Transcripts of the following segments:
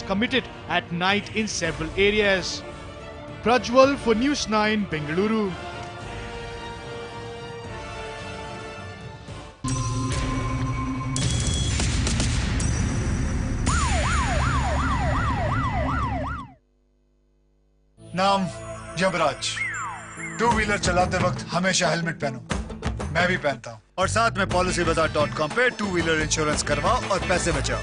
committed at night in several areas. Prajwal for NEWS9, Bengaluru. नाम Yamraj. Two wheeler चलाते वक्त हमेशा हेलमेट पहनो। मैं भी पहनता हूँ। और साथ में policybazaar.com पे टू व्हीलर इंश्योरेंस करवाओ और पैसे बचाओ।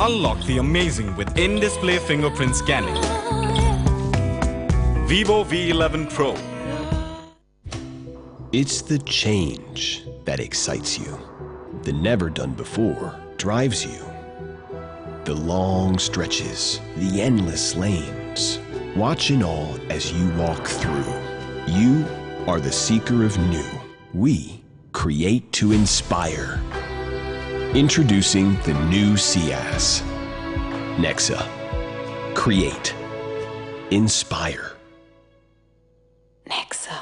Unlock the amazing with in-display fingerprint scanning. Vivo V11 Pro. It's the change that excites you. The never done before drives you. The long stretches, the endless lanes. Watch in awe as you walk through. You are the seeker of new. We create to inspire. Introducing the new Ciaz. Nexa. Create. Inspire. Nexa.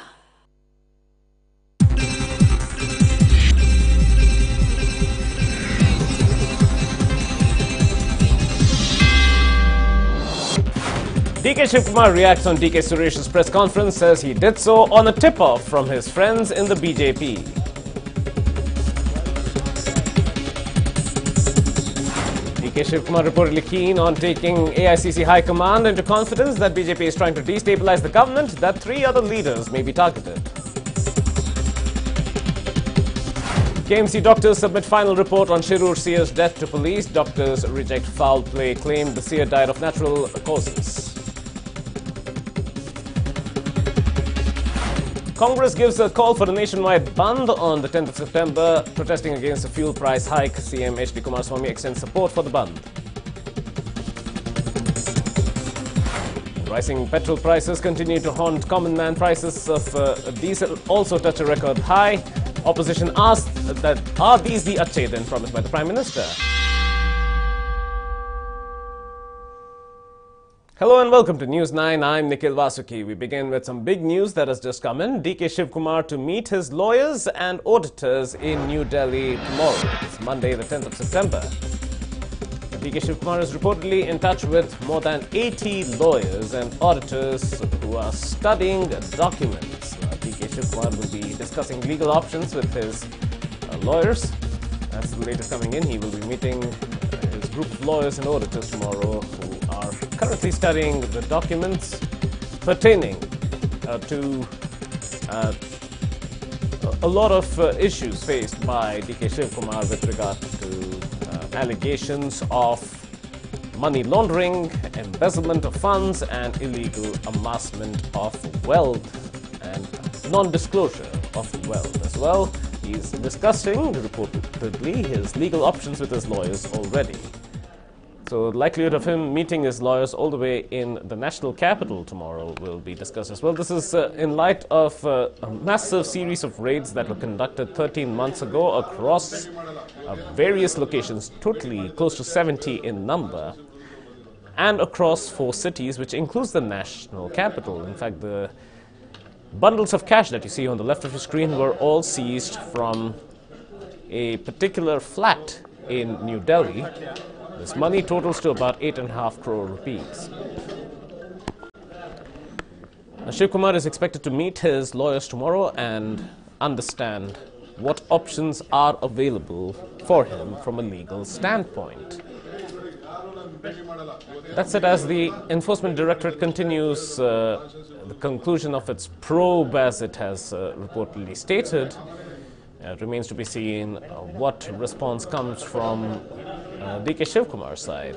DK Shivkumar reacts on DK Suresh's press conference, says he did so on a tip-off from his friends in the BJP. DK Shivkumar reportedly keen on taking AICC High Command into confidence that BJP is trying to destabilize the government, that 3 other leaders may be targeted. KMC doctors submit final report on Shirur Seer's death to police. Doctors reject foul play, claim the seer died of natural causes. Congress gives a call for a nationwide bandh on the 10th of September, protesting against a fuel price hike. CM H.D. Kumaraswamy extends support for the bandh. Rising petrol prices continue to haunt common man. Prices of diesel also touch a record high. Opposition asked that are these the Acchedan promised by the Prime Minister? Hello and welcome to NEWS9. I'm Nikhil Vasuki. We begin with some big news that has just come in. DK Shivkumar to meet his lawyers and auditors in New Delhi tomorrow. It's Monday, the 10th of September. DK Shivkumar is reportedly in touch with more than 80 lawyers and auditors who are studying documents. DK Shivkumar will be discussing legal options with his lawyers. That's the latest coming in. He will be meeting his group of lawyers and auditors tomorrow who are currently studying the documents pertaining to a lot of issues faced by DK Shivkumar with regard to allegations of money laundering, embezzlement of funds, and illegal amassment of wealth and non-disclosure of wealth as well. He's discussing, reportedly, his legal options with his lawyers already. So the likelihood of him meeting his lawyers all the way in the national capital tomorrow will be discussed as well. This is in light of a massive series of raids that were conducted 13 months ago across various locations, totally close to 70 in number, and across 4 cities, which includes the national capital. In fact, the bundles of cash that you see on the left of your screen were all seized from a particular flat in New Delhi. This money totals to about 8.5 crore rupees. Shivkumar is expected to meet his lawyers tomorrow and understand what options are available for him from a legal standpoint. That said, as the Enforcement Directorate continues the conclusion of its probe, as it has reportedly stated, it remains to be seen what response comes from DK Shivkumar's side,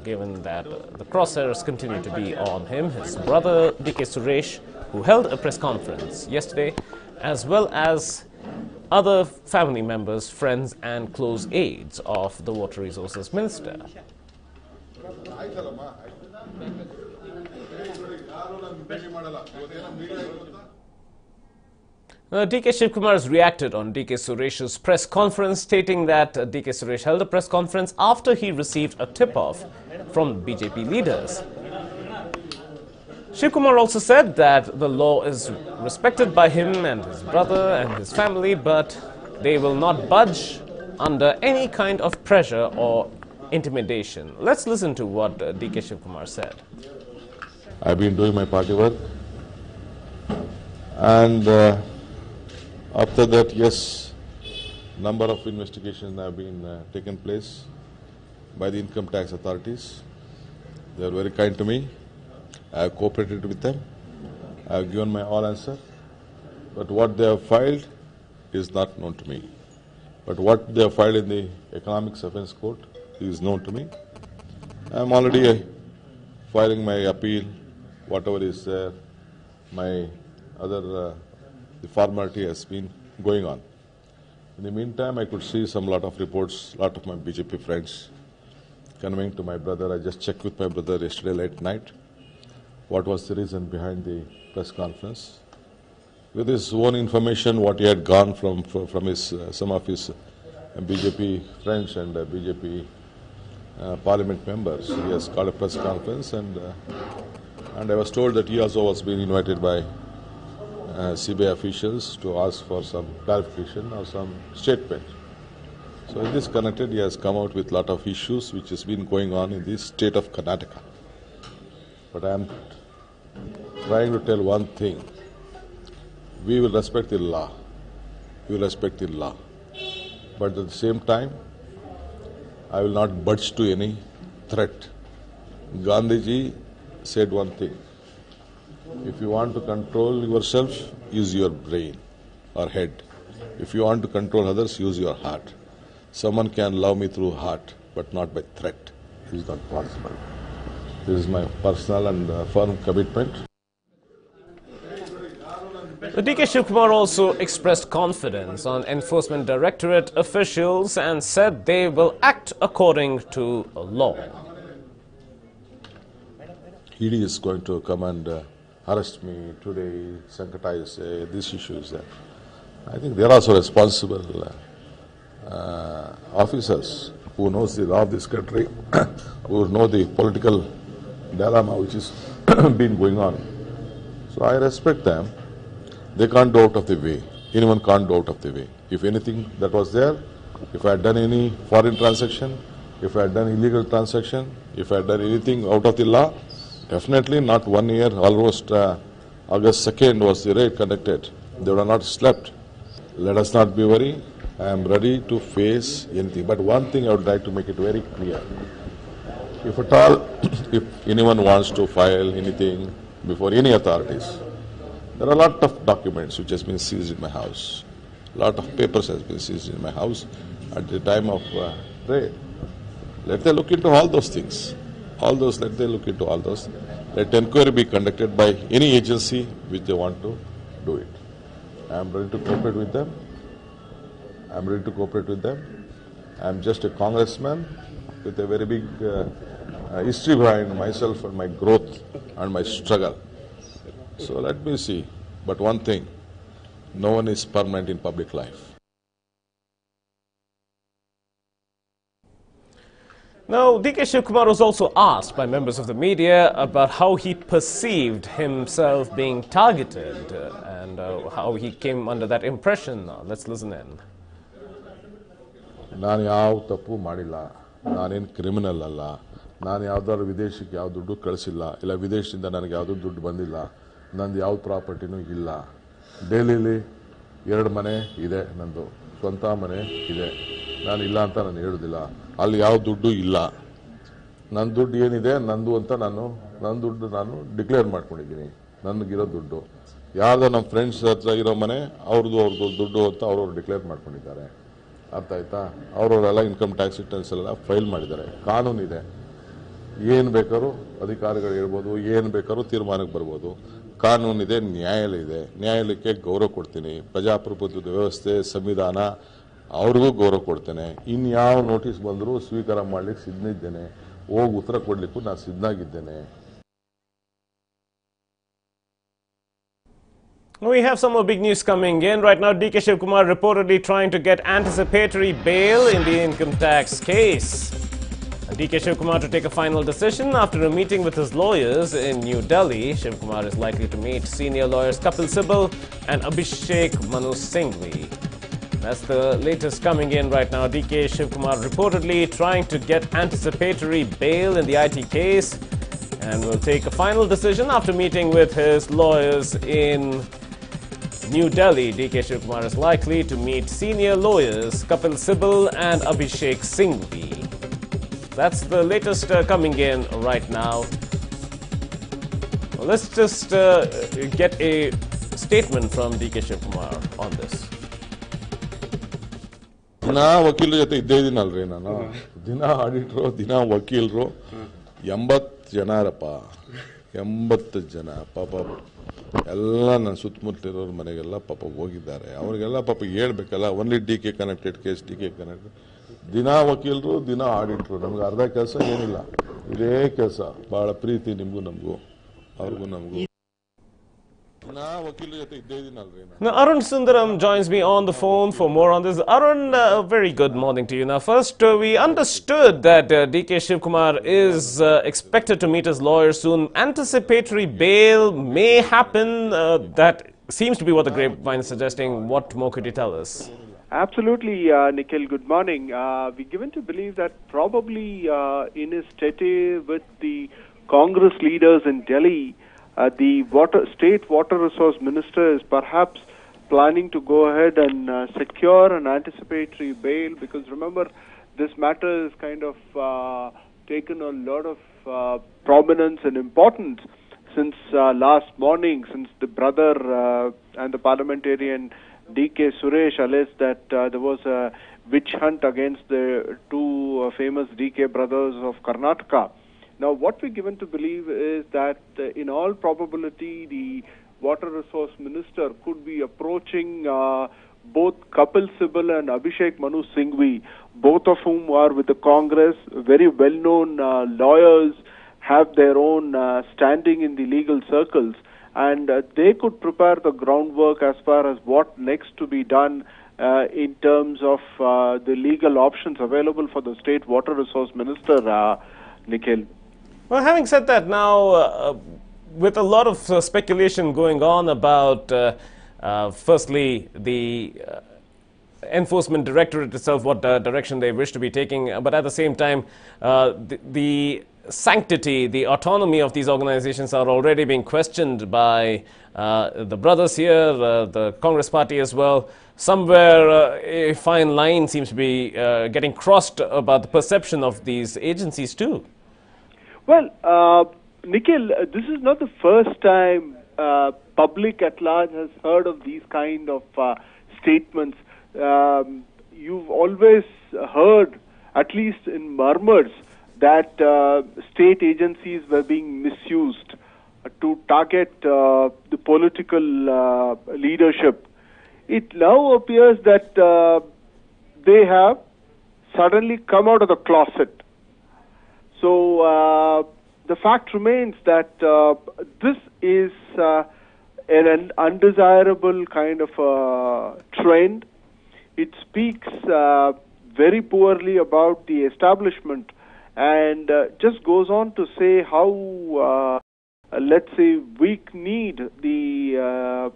given that the crosshairs continue to be on him. His brother DK Suresh, who held a press conference yesterday, as well as other family members, friends and close aides of the Water Resources Minister. DK Shivkumar has reacted on DK Suresh's press conference, stating that DK Suresh held a press conference after he received a tip-off from BJP leaders. Shivkumar also said that the law is respected by him and his brother and his family, but they will not budge under any kind of pressure or intimidation. Let's listen to what DK Shivkumar said. I've been doing my party work, and after that, yes, number of investigations have been taken place by the income tax authorities. They are very kind to me. I have cooperated with them. I have given my all answer. But what they have filed is not known to me. But what they have filed in the Economics Offence Court is known to me. I am already filing my appeal, whatever is there. My other the formality has been going on. In the meantime, I could see lot of reports, lot of my BJP friends conveying to my brother. I just checked with my brother yesterday late night what was the reason behind the press conference. With his own information, what he had gone from his some of his BJP friends and BJP parliament members, he has called a press conference, and I was told that he also was being invited by CBI officials to ask for some clarification or some statement. So in this connected, he has come out with lot of issues which has been going on in the state of Karnataka. But I am trying to tell one thing. We will respect the law. We will respect the law. But at the same time, I will not budge to any threat. Gandhiji said one thing. If you want to control yourself, use your brain or head. If you want to control others, use your heart. Someone can love me through heart, but not by threat. It is not possible. This is my personal and firm commitment. DK Shivkumar also expressed confidence on Enforcement Directorate officials and said they will act according to law. ED is going to come and arrest me today, sanctize these issues. I think they are also responsible officers who knows the law of this country, who know the political dilemma which is been going on. So I respect them. They can't go out of the way. Anyone can't go out of the way. If anything that was there, if I had done any foreign transaction, if I had done illegal transaction, if I had done anything out of the law, definitely not 1 year, almost August 2nd was the raid conducted. They would have not slept. Let us not be worried. I am ready to face anything. But one thing I would like to make it very clear. If at all, if anyone wants to file anything before any authorities, there are a lot of documents which has been seized in my house. A lot of papers has been seized in my house at the time of raid. Let them look into all those things. Let them look into all those. Let inquiry be conducted by any agency which they want to do it. I am ready to cooperate with them. I am just a congressman with a very big history behind myself and my growth and my struggle. So let me see. But one thing, no one is permanent in public life. Now, DK Shivkumar was also asked by members of the media about how he perceived himself being targeted and how he came under that impression. Let's listen in. ನಾನು ಯಾವ ತಪ್ಪು ಮಾಡಿಲ್ಲ, ನಾನೇನು criminal ಅಲ್ಲ, ನಾನು ಯಾವುದಾದ್ರು ವಿದೇಶಕ್ಕೆ ಯಾವ ದುಡ್ಡು ಕಳಿಸಿಲ್ಲ, ಇಲ್ಲ ವಿದೇಶದಿಂದ ನನಗೆ ಯಾವುದೂ ದುಡ್ಡು ಬಂದಿಲ್ಲ, ನಂದು ಯಾವ ಪ್ರಾಪರ್ಟಿನೂ ಇಲ್ಲ. ಡೆಲ್ಲಿಲಿ 2 ಮನೆ ಇದೆ, ನಂದು ಸ್ವಂತ ಮನೆ ಇದೆ, ನಾನು ಇಲ್ಲ ಅಂತ ನಾನು ಹೇಳೋದಿಲ್ಲ. ಅಲ್ಲಿ ಯಾವ ದುಡ್ಡು ಇಲ್ಲ, ನನ್ನ ದುಡ್ಡು ಏನಿದೆ ನಂದು ಅಂತ ನನ್ನ ದುಡ್ಡು ನಾನು ಡಿಕ್ಲೇರ್ ಮಾಡ್ಕೊಂಡಿದ್ದೀನಿ. ನನಗಿರೋ ದುಡ್ಡು ಯಾರ್ದೋ ನಮ್ಮ ಫ್ರೆಂಡ್ಸ್ ಹತ್ರ ಇರೋ ಮನೆ ಅವ್ರದ್ದು ದುಡ್ಡು ಅಂತ ಅವ್ರವ್ರು ಡಿಕ್ಲೇರ್ ಮಾಡ್ಕೊಂಡಿದ್ದಾರೆ. ಅರ್ಥ ಆಯ್ತಾ? ಅವರವರೆಲ್ಲ ಇನ್ಕಮ್ ಟ್ಯಾಕ್ಸ್ ರಿಟರ್ನ್ಸ್ ಎಲ್ಲ ಫೈಲ್ ಮಾಡಿದ್ದಾರೆ. ಕಾನೂನಿದೆ, ಏನು ಬೇಕಾದ್ರೂ ಅಧಿಕಾರಿಗಳು ಹೇಳ್ಬೋದು, ಏನು ಬೇಕಾದ್ರೂ ತೀರ್ಮಾನಕ್ಕೆ ಬರ್ಬೋದು. ಕಾನೂನಿದೆ, ನ್ಯಾಯಾಲಯ ಇದೆ, ನ್ಯಾಯಾಲಯಕ್ಕೆ ಗೌರವ ಕೊಡ್ತೀನಿ. ಪ್ರಜಾಪ್ರಭುತ್ವದ ವ್ಯವಸ್ಥೆ, ಸಂವಿಧಾನ ಅವ್ರಿಗೂ ಗೌರವ ಕೊಡ್ತೇನೆ. ಇನ್ಯಾವ ನೋಟಿಸ್ ಬಂದರೂ ಸ್ವೀಕಾರ ಮಾಡಲಿಕ್ಕೆ ಸಿದ್ಧನಿದ್ದೇನೆ, ಹೋಗಿ ಉತ್ತರ ಕೊಡಲಿಕ್ಕೂ ನಾನು ಸಿದ್ಧನಾಗಿದ್ದೇನೆ. We have some more big news coming in. Right now, DK Shivkumar reportedly trying to get anticipatory bail in the income tax case. DK Shivkumar to take a final decision after a meeting with his lawyers in New Delhi. Shivkumar is likely to meet senior lawyers Kapil Sibal and Abhishek Manu Singhvi. That's the latest coming in right now. DK Shivkumar reportedly trying to get anticipatory bail in the IT case and will take a final decision after meeting with his lawyers in New Delhi. DK Shivkumar is likely to meet senior lawyers Kapil Sibal and Abhishek Singhvi. That's the latest coming in right now. Well, let's just get a statement from DK Shivkumar on this. ದಿನ ವಕೀಲರ ಜೊತೆ ಇದ್ದೇ ಇದೀನಲ್ರಿ ನಾನು. ದಿನ ಆಡಿಟ್ರು, ದಿನ ವಕೀಲರು, 80 ಜನರಪ್ಪ, 80 ಜನ ಪಾಪ ಎಲ್ಲ ನನ್ನ ಸುತ್ತಮುತ್ತಲಿರೋರ ಮನೆಗೆಲ್ಲ ಪಾಪ ಹೋಗಿದ್ದಾರೆ. ಅವ್ರಿಗೆಲ್ಲ ಪಾಪ ಹೇಳ್ಬೇಕಲ್ಲ, only DK connected case, DK connected. ದಿನ ವಕೀಲರು, ದಿನ ಆಡಿಟ್ರು, ನಮ್ಗೆ ಅರ್ಧ ಕೆಲಸ ಏನಿಲ್ಲ, ಇದೇ ಕೆಲಸ. ಬಹಳ ಪ್ರೀತಿ ನಿಮಗೂ ನಮಗೂ, ಅವ್ರಿಗೂ ನಮಗೂ. Now, Arun Sundaram joins me on the phone for more on this. Arun, very good morning to you. Now, first, we understood that DK Shivkumar is expected to meet his lawyer soon. Anticipatory bail may happen. That seems to be what the grapevine is suggesting. What more could you tell us? Absolutely, Nikhil. Good morning. We're given to believe that probably in his stay with the Congress leaders in Delhi, the State Water Resource Minister is perhaps planning to go ahead and secure an anticipatory bail, because remember, this matter is kind of taken a lot of prominence and importance since last morning, since the brother and the parliamentarian DK Suresh alleged that there was a witch hunt against the two famous DK brothers of Karnataka. Now, what we're given to believe is that in all probability, the Water Resource Minister could be approaching both Kapil Sibal and Abhishek Manu Singhvi, both of whom are with the Congress, very well-known lawyers, have their own standing in the legal circles, and they could prepare the groundwork as far as what next to be done in terms of the legal options available for the State Water Resource Minister, Nikhil. Well, having said that, now, with a lot of speculation going on about, firstly, the Enforcement Directorate itself, what direction they wish to be taking, but at the same time, the sanctity, the autonomy of these organizations are already being questioned by the brothers here, the Congress party as well. Somewhere a fine line seems to be getting crossed about the perception of these agencies too. Well, Nikhil, this is not the first time public at large has heard of these kind of statements. You've always heard, at least in murmurs, that state agencies were being misused to target the political leadership. It now appears that they have suddenly come out of the closet. So the fact remains that this is an undesirable kind of trend. It speaks very poorly about the establishment, and just goes on to say how, let's say, weak-kneed the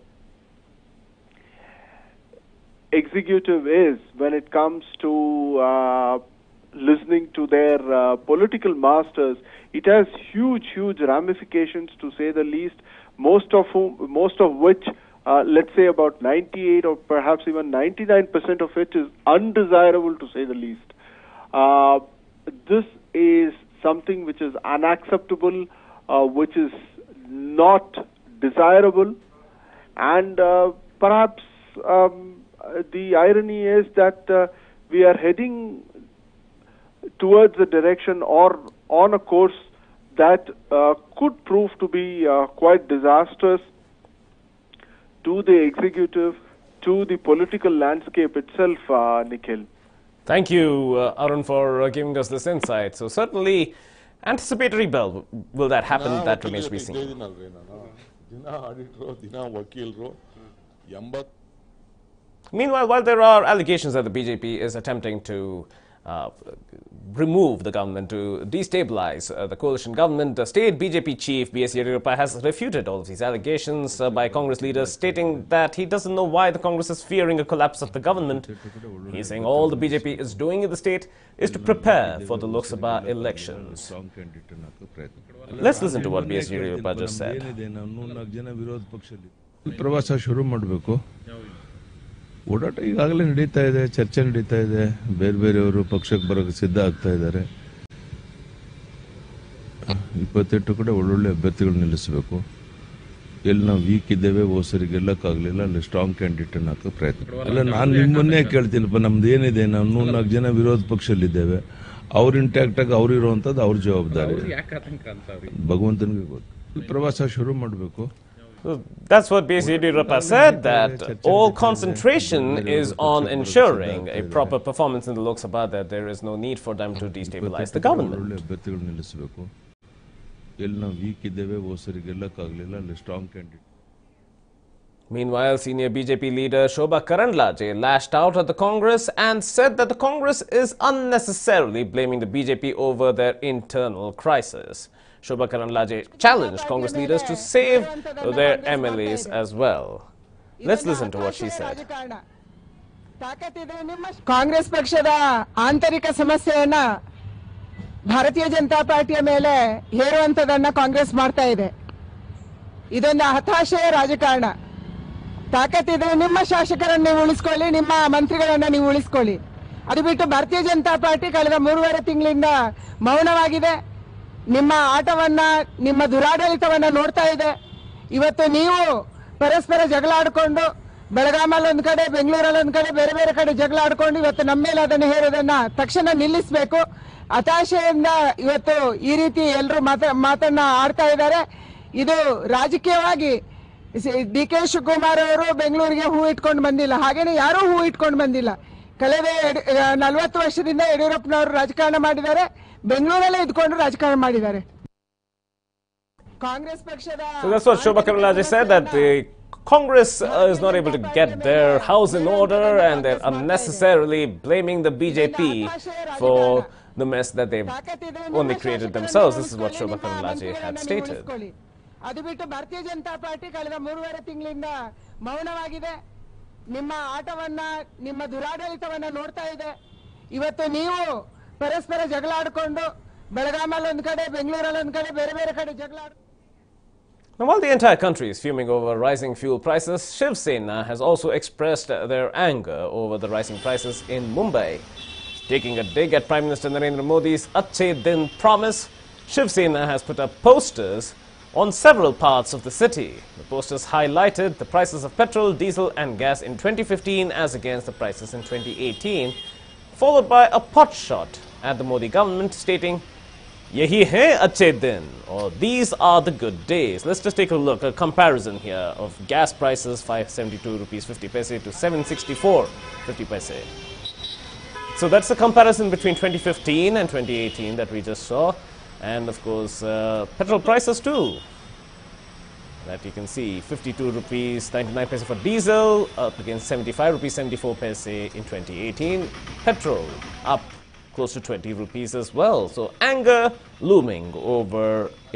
executive is when it comes to listening to their political masters. It has huge ramifications, to say the least, most of which, let's say about 98 or perhaps even 99% of it is undesirable, to say the least. This is something which is unacceptable, which is not desirable, and perhaps the irony is that we are heading towards a direction or on a course that could prove to be quite disastrous to the executive, to the political landscape itself, Nikhil. Thank you, Arun, for giving us this insight. So certainly, anticipatory bail, will that happen? That remains to be seen. ದಿನ ಆಡಿಟ್ರು, ದಿನ ವಕೀಲರು, Meanwhile, while there are allegations that the BJP is attempting to remove the government, to destabilize the coalition government, the state BJP chief B.S. Yediyurappa has refuted all of these allegations by Congress leaders, stating that he doesn't know why the Congress is fearing a collapse of the government. He's saying all the BJP is doing in the state is to prepare for the Lok Sabha elections. Let's listen to what B.S. Yediyurappa just said. ಪ್ರವಾಸ ಶುರು ಮಾಡಬೇಕು. ಓಡಾಟ ಈಗಾಗಲೇ ನಡೀತಾ ಇದೆ, ಚರ್ಚೆ ನಡೀತಾ ಇದೆ, ಬೇರೆ ಬೇರೆಯವರು ಪಕ್ಷಕ್ಕೆ ಬರೋಕ್ಕೆ ಸಿದ್ಧ ಆಗ್ತಾ ಇದ್ದಾರೆ. 28 ಕಡೆ ಒಳ್ಳೊಳ್ಳೆ ಅಭ್ಯರ್ಥಿಗಳು ನಿಲ್ಲಿಸಬೇಕು. ಎಲ್ಲಿ ನಾವು ವೀಕ್ ಇದ್ದೇವೆ, ಓಸರಿಗೆ ಗೆಲ್ಲಕ್ಕಾಗಲಿಲ್ಲ, ಅಲ್ಲಿ ಸ್ಟ್ರಾಂಗ್ ಕ್ಯಾಂಡಿಡೇಟ್ ಅನ್ನು ಹಾಕೋ ಪ್ರಯತ್ನ. ಅಲ್ಲ, ನಾನು ನಿಮ್ಮನ್ನೇ ಕೇಳ್ತೀನಪ್ಪ, ನಮ್ದು ಏನಿದೆ, ನಾವು 4 ಜನ ವಿರೋಧ ಪಕ್ಷದಲ್ಲಿದ್ದೇವೆ. ಅವ್ರು ಇಂಟ್ಯಾಕ್ಟ್ ಆಗಿ ಅವ್ರು ಇರುವಂಥದ್ದು ಅವ್ರ ಜವಾಬ್ದಾರಿ, ಭಗವಂತನಿಗೆ ಗೊತ್ತು. ಪ್ರವಾಸ ಶುರು ಮಾಡಬೇಕು. That's what B.S. Yediyurappa said, that all concentration is on ensuring a proper performance in the Lok Sabha, that there is no need for them to destabilize the government. Meanwhile, senior BJP leader Shobha Karandlaje lashed out at the Congress and said that the Congress is unnecessarily blaming the BJP over their internal crisis. Shobha Karandlaje challenged Congress leaders to save their MLAs as well. Let's listen to what she said. Congress ಪಕ್ಷದ ಆಂತರಿಕ ಸಮಸ್ಯೆಯನ್ನ ಭಾರತೀಯ ಜನತಾ ಪಾರ್ಟಿಯ ಮೇಲೆ ಹೇರುವಂತದನ್ನ ಕಾಂಗ್ರೆಸ್ ಮಾಡ್ತಾ ಇದೆ. ಇದೊಂದು ಹತಾಶೆಯ ರಾಜಕಾರಣ. ತಾಕತ್ತಿದ್ರೆ ನಿಮ್ಮ ಶಾಸಕರನ್ನು ನೀವು ಉಳಿಸ್ಕೊಳ್ಳಿ, ನಿಮ್ಮ ಮಂತ್ರಿಗಳನ್ನ ನೀವು ಉಳಿಸ್ಕೊಳ್ಳಿ. ಅದು ಬಿಟ್ಟು ಭಾರತೀಯ ಜನತಾ ಪಾರ್ಟಿ ಕಳೆದ 3.5 ತಿಂಗಳಿಂದ ಮೌನವಾಗಿದೆ. ನಿಮ್ಮ ಆಟವನ್ನ, ನಿಮ್ಮ ದುರಾಡಳಿತವನ್ನ ನೋಡ್ತಾ ಇದೆ. ಇವತ್ತು ನೀವು ಪರಸ್ಪರ ಜಗಳ ಆಡ್ಕೊಂಡು, ಬೆಳಗಾಮಲ್ಲಿ ಒಂದ್ ಕಡೆ, ಬೆಂಗಳೂರಲ್ಲಿ ಒಂದ್ ಕಡೆ, ಬೇರೆ ಬೇರೆ ಕಡೆ ಜಗಳ ಆಡ್ಕೊಂಡು ಇವತ್ತು ನಮ್ಮ ಮೇಲೆ ಅದನ್ನು ಹೇರೋದನ್ನ ತಕ್ಷಣ ನಿಲ್ಲಿಸಬೇಕು. ಹತಾಶೆಯಿಂದ ಇವತ್ತು ಈ ರೀತಿ ಎಲ್ಲರೂ ಮಾತನ್ನ ಆಡ್ತಾ ಇದ್ದಾರೆ. ಇದು ರಾಜಕೀಯವಾಗಿ ಡಿ.ಕೆ. ಶಿವಕುಮಾರ್ ಅವರು ಬೆಂಗಳೂರಿಗೆ ಹೂ ಇಟ್ಕೊಂಡು ಬಂದಿಲ್ಲ, ಹಾಗೇನೆ ಯಾರೂ ಹೂ ಇಟ್ಕೊಂಡು ಬಂದಿಲ್ಲ. ಕಳೆದ 40 ವರ್ಷದಿಂದ ಯಡಿಯೂರಪ್ಪನವರು ರಾಜಕಾರಣ ಮಾಡಿದ್ದಾರೆ, ಬೆಂಗಳೂರಲ್ಲೇ ಇದ್ಕೊಂಡು ರಾಜಕಾರಣ ಮಾಡಿದ್ದಾರೆ. ಕಾಂಗ್ರೆಸ್ ಪಕ್ಷದ So that's what Shobha Karandlaje said, that the Congress is not able to get their house in order and they're unnecessarily blaming the BJP for the mess that they've only created themselves. This is what Shobha Karandlaje had stated. ಅದು ಬಿಟ್ಟು ಭಾರತೀಯ Janata party ಕಳೆದ 3.5 ತಿಂಗಳಿಂದ ಮೌನವಾಗಿದೆ. ನಿಮ್ಮ ಆಟವನ್ನ, ನಿಮ್ಮ ದುರಾಡಳಿತವನ್ನ ನೋಡ್ತಾ ಇದೆ. ಇವತ್ತು ನೀವು ಪರಸ್ಪರ ಜಗಳ ಆಡ್ಕೊಂಡು, ಬೆಳಗಾಮಲ್ಲಿ ಒಂದ್ ಕಡೆ, ಬೆಂಗಳೂರಲ್ಲಿ ಒಂದ್ ಕಡೆ, ಬೇರೆ ಬೇರೆ ಕಡೆ ಜಗಳ ಆಡ್ಕೊಂಡು. Now, while the entire country is fuming over rising fuel prices, Shiv Sena has also expressed their anger over the rising prices in Mumbai. Taking a dig at Prime Minister Narendra Modi's Achhe Din promise, Shiv Sena has put up posters on several parts of the city. The posters highlighted the prices of petrol, diesel and gas in 2015 as against the prices in 2018, followed by a pot shot at the Modi government stating, "Yahi hai achhe din," or "These are the good days." Let's just take a look, a comparison here of gas prices, 572 rupees 50 paise to 764 50 paise. So that's the comparison between 2015 and 2018 that we just saw. And of course, petrol prices too. That you can see, 52 rupees 99 paise for diesel, up against 75 rupees 74 paise in 2018. Petrol up close to 20 rupees as well. So anger looming over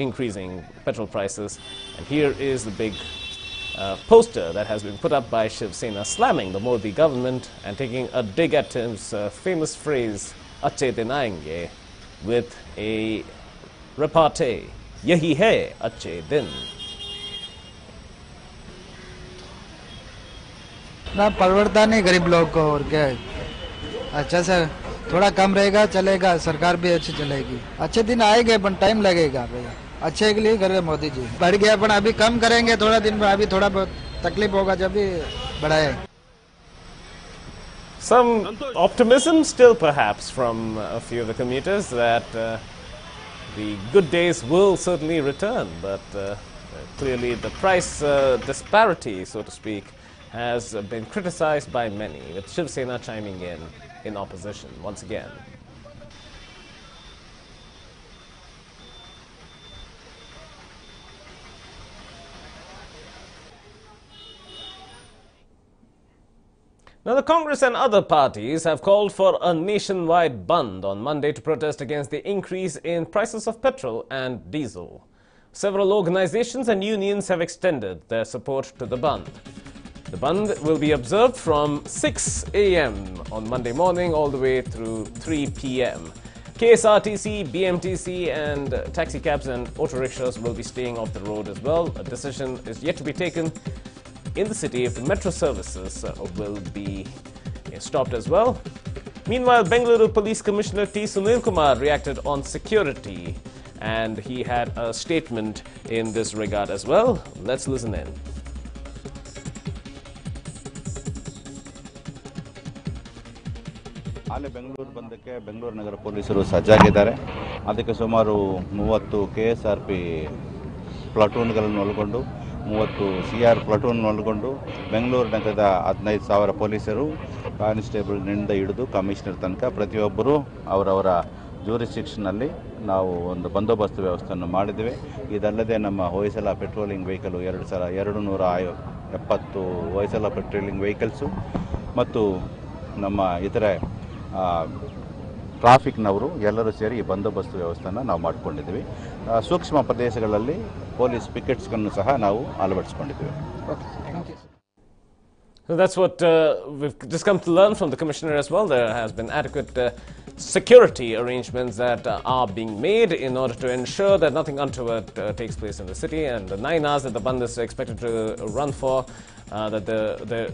increasing petrol prices. And here is the big poster that has been put up by Shiv Sena slamming the Modi government and taking a dig at his famous phrase, "Achhe din aayenge," with a repartee, "Yahi hai achhe din." ना परवड़ता नहीं गरीब लोग को, और क्या है। अच्छा sir, थोड़ा कम रहेगा, चलेगा, सरकार भी अच्छी चलेगी। अच्छे दिन आएंगे पर टाइम लगेगा भैया, अच्छे के लिए कर रहे मोदी जी। बढ़ गया पर अभी कम करेंगे, थोड़ा दिन में, अभी थोड़ा बहुत तकलीफ होगा जब भी बढ़ाए. Some optimism still perhaps from a few of the commuters that the good days will certainly return, but clearly the price disparity, so to speak, has been criticized by many, with Shiv Sena chiming in opposition once again. Now, the Congress and other parties have called for a nationwide bandh on Monday to protest against the increase in prices of petrol and diesel. Several organizations and unions have extended their support to the bandh. The bandh will be observed from 6 a.m. on Monday morning all the way through 3 p.m. KSRTC, BMTC and taxi cabs and auto rickshaws will be staying off the road as well. A decision is yet to be taken in the city if the metro services will be stopped as well. Meanwhile, Bengaluru Police Commissioner T. Sunil Kumar reacted on security, and he had a statement in this regard as well. Let's listen in. ಹಾಲೆ ಬೆಂಗಳೂರು ಬಂದಕ್ಕೆ ಬೆಂಗಳೂರು ನಗರ ಪೊಲೀಸರು ಸಜ್ಜಾಗಿದ್ದಾರೆ. ಅದಕ್ಕೆ ಸುಮಾರು 30 KSRP ಪ್ಲಾಟೂನ್ಗಳನ್ನು ಒಳಗೊಂಡು 30 CR platoon ಒಳಗೊಂಡು ಬೆಂಗಳೂರು ನಗರದ 15,000 ಪೊಲೀಸರು ಕಾನ್ಸ್ಟೇಬಲ್ನಿಂದ ಹಿಡಿದು ಕಮಿಷನರ್ ತನಕ ಪ್ರತಿಯೊಬ್ಬರು ಅವರವರ ಜ್ಯೂರಿಸ್ಡಿಕ್ಷನ್ನಲ್ಲಿ ನಾವು ಒಂದು ಬಂದೋಬಸ್ತ್ ವ್ಯವಸ್ಥೆಯನ್ನು ಮಾಡಿದ್ದೇವೆ. ಇದಲ್ಲದೆ ನಮ್ಮ Hoysala patrolling vehicle 270 Hoysala patrolling vehicles ಮತ್ತು ನಮ್ಮ ಇತರೆ ಟ್ರಾಫಿಕ್ನವರು ಎಲ್ಲರೂ ಸೇರಿ ಈ ಬಂದೋಬಸ್ತ್ ವ್ಯವಸ್ಥೆಯನ್ನು ನಾವು ಮಾಡಿಕೊಂಡಿದ್ದೀವಿ. ಸೂಕ್ಷ್ಮ ಪ್ರದೇಶಗಳಲ್ಲಿ ಪೊಲೀಸ್ ಪಿಕೆಟ್ಸ್ಗಳನ್ನು ಸಹ ನಾವು ಅಳವಡಿಸಿಕೊಂಡಿದ್ದೀವಿ. So that's what we've just come to learn from the Commissioner as well. There has been adequate security arrangements that are being made in order to ensure that nothing untoward takes place in the city. And the 9 hours that the bandh is expected to run for, that there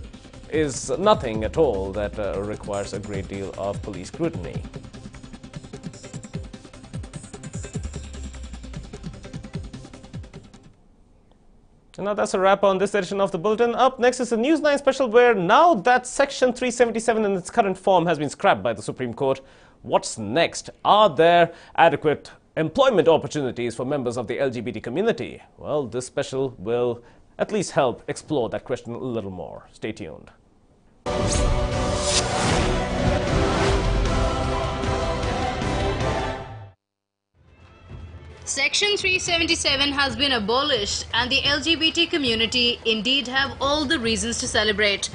is nothing at all that requires a great deal of police scrutiny. And now that's a wrap on this edition of the Bulletin. Up next is a NEWS9 special where now that Section 377 in its current form has been scrapped by the Supreme Court, what's next? Are there adequate employment opportunities for members of the LGBT community? Well, this special will at least help explore that question a little more. Stay tuned. Section 377 has been abolished and the LGBT community indeed have all the reasons to celebrate.